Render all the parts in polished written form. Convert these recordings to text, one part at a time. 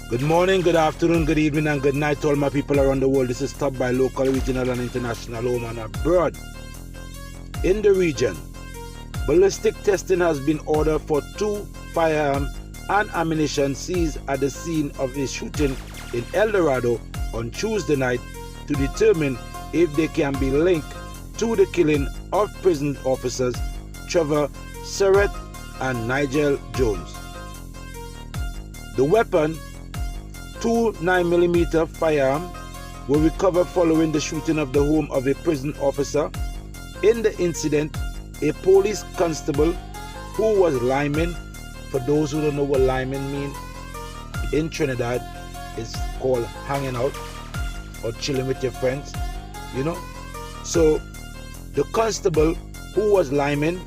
Good morning, good afternoon, good evening, and good night to all my people around the world. This is Top by local, regional, and international, home and abroad. In the region, ballistic testing has been ordered for 2 firearms and ammunition seized at the scene of a shooting in El Dorado on Tuesday night to determine if they can be linked to the killing of prison officers Trevor Surratt and Nigel Jones. The weapon, 2 9mm firearms, were recovered following the shooting of the home of a prison officer. In the incident, a police constable who was lineman, for those who don't know what lineman means, in Trinidad it's called hanging out or chilling with your friends, So the constable who was lineman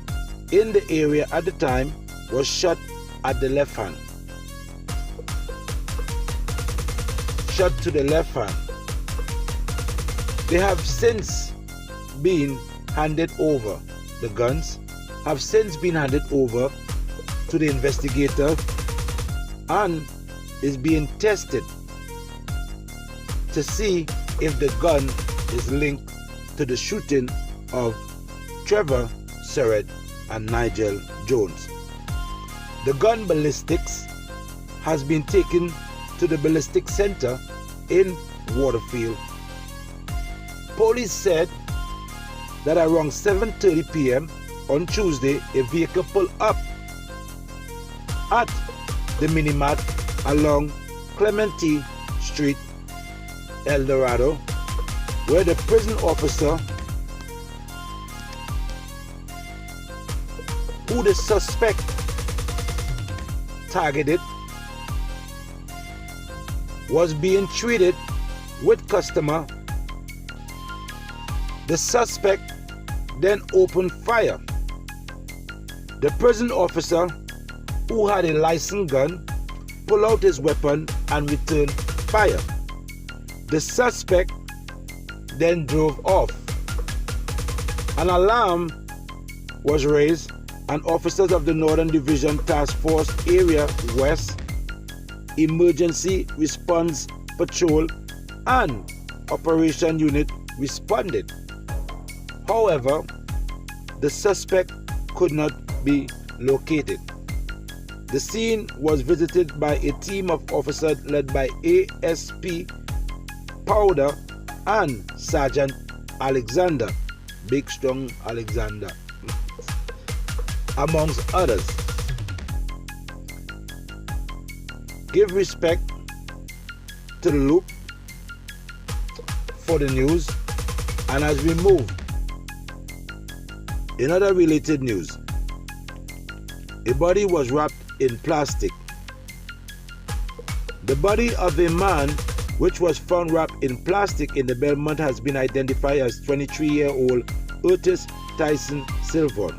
in the area at the time was shot at the left hand. Shot to the left hand. They have since been handed over. The guns have since been handed over to the investigator and is being tested to see if the gun is linked to the shooting of Trevor Surratt and Nigel Jones. The gun ballistics has been taken to the ballistic center in Waterfield. Police said that around 7:30 p.m. on Tuesday, a vehicle pulled up at the Minimart along Clementi Street, El Dorado, where the prison officer who the suspect targeted was being treated with customer. The suspect then opened fire. The prison officer, who had a licensed gun, pulled out his weapon and returned fire. The suspect then drove off. An alarm was raised, and officers of the Northern Division Task Force Area West Emergency Response Patrol and Operation Unit responded. However, the suspect could not be located. The scene was visited by a team of officers led by ASP Powder and Sergeant Alexander, Big Strong Alexander, amongst others. Give respect to the loop for the news. And as we move, in other related news, a body was wrapped in plastic. The body of a man which was found wrapped in plastic in the Belmont has been identified as 23-year-old Otis Tyson Silver.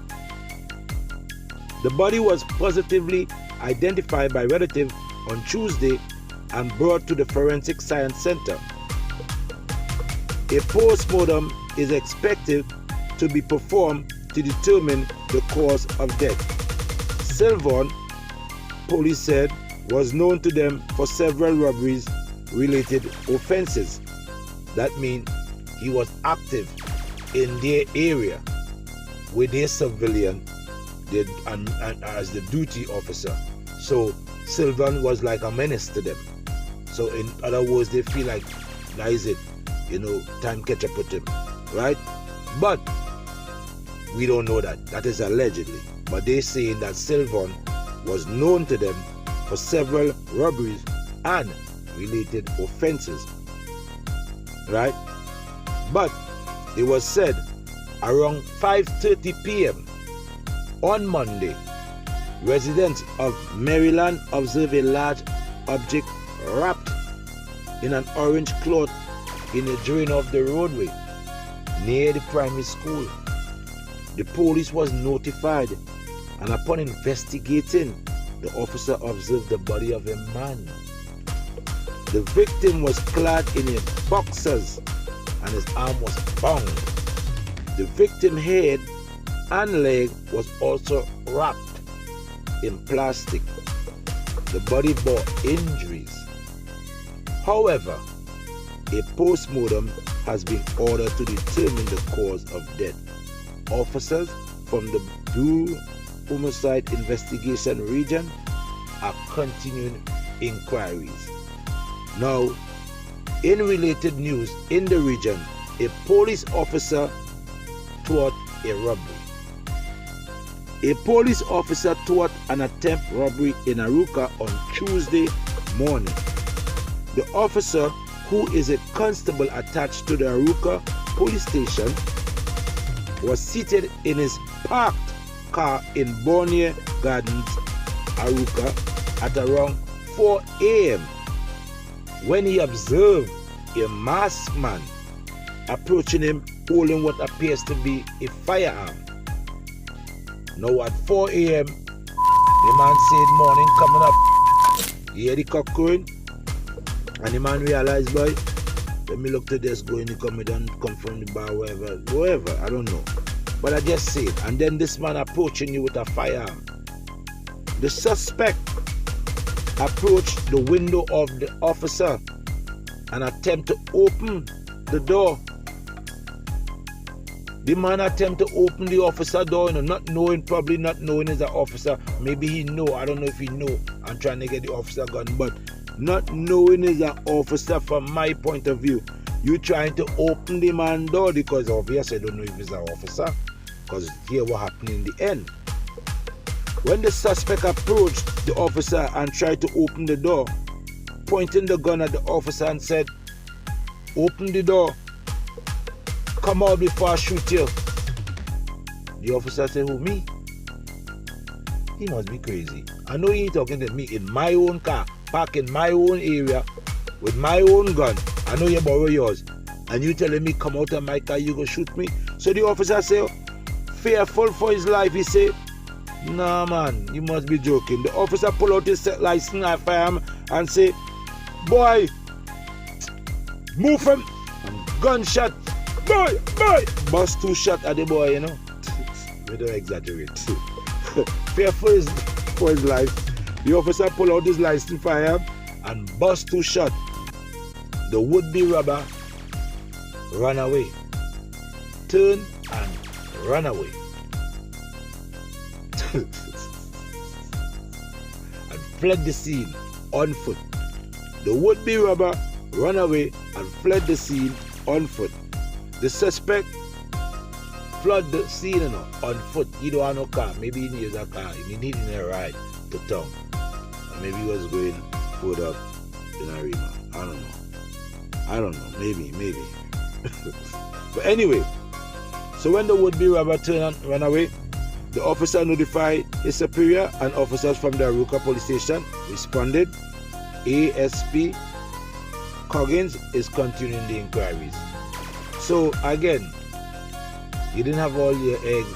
The body was positively identified by relatives on Tuesday and brought to the Forensic Science Center. A post-mortem is expected to be performed to determine the cause of death. Sylvan, police said, was known to them for several robberies-related offenses. That means he was active in their area with their civilian and as the duty officer. So Sylvan was like a menace to them. So in other words, they feel like that is it, time catch up with him, right? But we don't know that. That is allegedly. But they're saying that Sylvan was known to them for several robberies and related offenses, right? But it was said around 5:30 p.m. on Monday, residents of Maryland observed a large object wrapped in an orange cloth in a drain of the roadway near the primary school. The police was notified, and upon investigating, the officer observed the body of a man. The victim was clad in a boxers and his arm was bound. The victim's head and leg was also wrapped in plastic. The body bore injuries However, a post-mortem has been ordered to determine the cause of death. Officers from the Bureau Homicide Investigation Region are continuing inquiries. Now, in related news in the region, a police officer thwart a robbery. A police officer thwart an attempt robbery in Aruka on Tuesday morning. The officer, who is a constable attached to the Aruka police station, was seated in his parked car in Borneo Gardens, Aruka, at around 4 a.m. when he observed a masked man approaching him holding what appears to be a firearm. Now at 4 a.m., the man said morning coming up. He hear the cock crowing, and the man realized, boy, let me look to this going to come from the bar, wherever, I don't know. But I just say it. And then this man approaching you with a firearm. The suspect approached the window of the officer and attempt to open the door. The man attempt to open the officer door, probably not knowing he's an officer. Maybe he know, I don't know if he know. I'm trying to get the officer gun, but not knowing he's an officer from my point of view. You trying to open the man door because obviously I don't know if he's an officer. Because here what happened in the end. When the suspect approached the officer and tried to open the door, pointing the gun at the officer and said, "Open the door. Come out before I shoot you." The officer said, "Who, me? He must be crazy. I know he ain't talking to me in my own car, parked in my own area, with my own gun. I know you borrow yours. And you telling me come out of my car, you go shoot me?" So the officer said, fearful for his life, he said, "Nah man, you must be joking." The officer pull out his license and firearm and say, "Boy, move from," and gunshot. Boy, bust 2 shots at the boy, you know. We don't exaggerate. Fearful for his life, the officer pull out his license firearm and bust 2 shots. The would-be robber ran away, turned and ran away, and fled the scene on foot. The would-be robber ran away and fled the scene on foot. The suspect fled the scene on foot. He don't have no car. Maybe he needs a car. He needed a ride to town. Or maybe he was going further up in Arima. I don't know. Maybe. But anyway, so when the would-be robber turned and ran away, the officer notified his superior, and officers from the Aruka police station responded. ASP Coggins is continuing the inquiries. So again, you didn't have all your eggs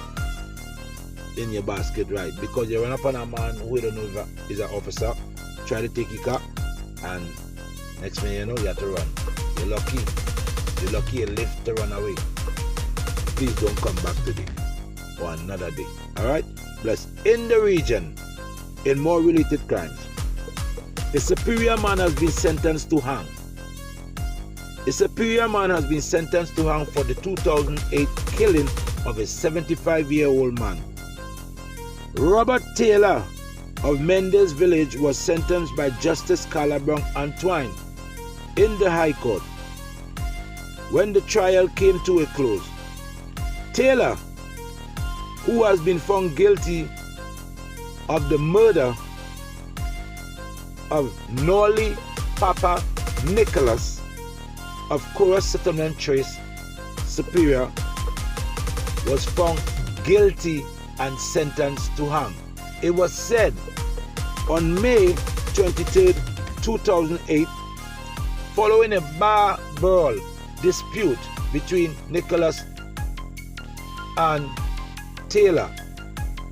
in your basket, right? Because you run up on a man who you don't know if he's an officer, try to take your car, and next thing you know, you have to run. You're lucky you live to run away. Please don't come back today or another day. Alright? Bless. In the region, in more related crimes, a superior man has been sentenced to hang. A superior man has been sentenced to hang for the 2008 killing of a 75-year-old man. Robert Taylor of Mendes Village was sentenced by Justice Carla Brown Antoine in the High Court. When the trial came to a close, Taylor, who has been found guilty of the murder of Norley Papa Nicholas of Cora Settlement Trace Superior, was found guilty and sentenced to hang. It was said on May 23, 2008, following a bar brawl dispute between Nicholas and Taylor.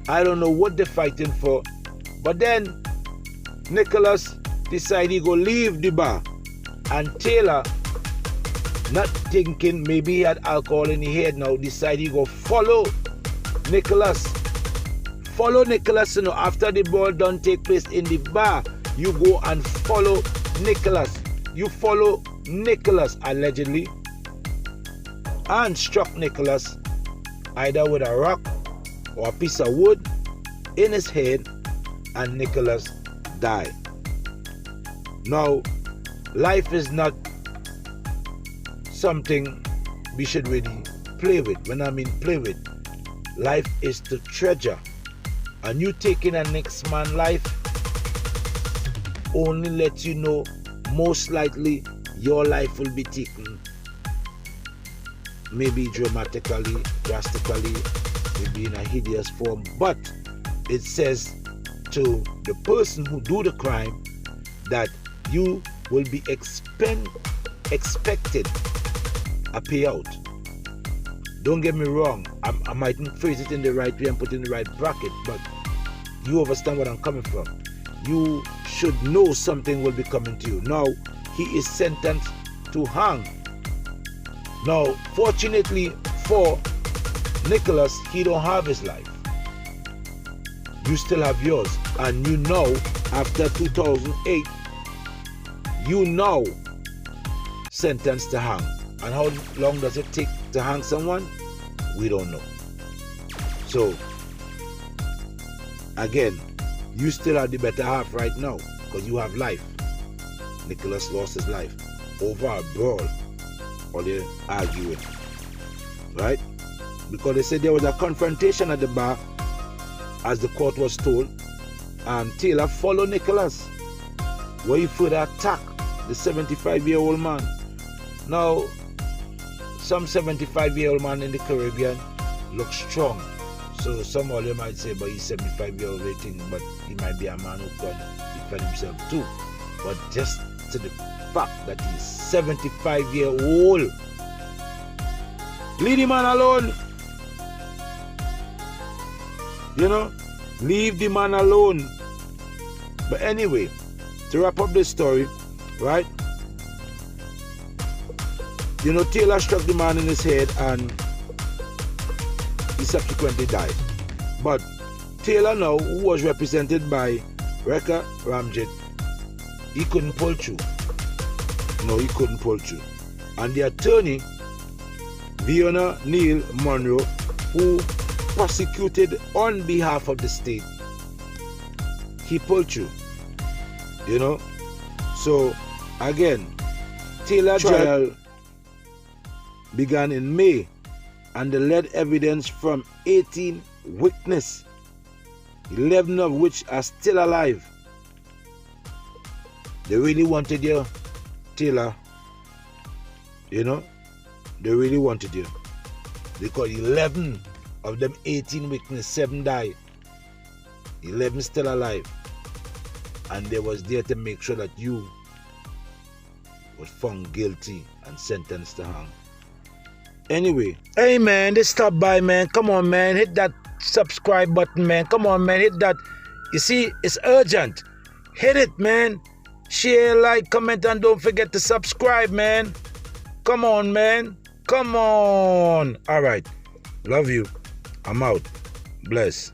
I don't know what they're fighting for, but then Nicholas decided he go leave the bar, and Taylor, not thinking maybe he had alcohol in his head now, decided he go follow Nicholas. After the ball done take place in the bar, you go and follow Nicholas. you follow Nicholas allegedly and struck Nicholas either with a rock or a piece of wood in his head, and Nicholas died. Now, life is not something we should really play with. When I mean play with, life is to treasure. And you taking a next man's life only lets you know most likely your life will be taken, maybe drastically, maybe in a hideous form, but it says to the person who do the crime that you will be expected a payout. Don't get me wrong, I mightn't phrase it in the right way and put it in the right bracket, but you understand what I'm coming from. You should know something will be coming to you. Now, he is sentenced to hang. Now, fortunately for Nicholas, he don't have his life. You still have yours. And you know, after 2008, you now sentenced to hang. And how long does it take to hang someone? We don't know. So, again, you still have the better half right now because you have life. Nicholas lost his life over a brawl or they're arguing, right? Because they said there was a confrontation at the bar, as the court was told, and Taylor followed Nicholas, where he further attacked the 75-year-old man. Now, some 75-year-old man in the Caribbean looks strong. So some of them might say, but he's 75-year-old rating, but he might be a man who can defend himself too. But just to the fact that he's 75-year-old, leave the man alone. You know, leave the man alone. But anyway, to wrap up this story, right? You know, Taylor struck the man in his head and he subsequently died. But Taylor now, who was represented by Rekha Ramjit, he couldn't pull through. No, he couldn't pull through. And the attorney, Fiona Neal Monroe, who prosecuted on behalf of the state, he pulled through. You know? So, again, Taylor's trial began in May and they led evidence from 18 witnesses, 11 of which are still alive. They really wanted you, Taylor. You know? They really wanted you. Because 11 of them 18 witnesses, 7 died. 11 still alive. And they was there to make sure that you was found guilty and sentenced to hang. Anyway, hey man, this stop by, man. Come on, man, hit that subscribe button, man. Come on, man, hit that. You see, it's urgent. Hit it, man. Share, like, comment, and don't forget to subscribe, man. Come on, man. Come on. All right. Love you. I'm out. Bless.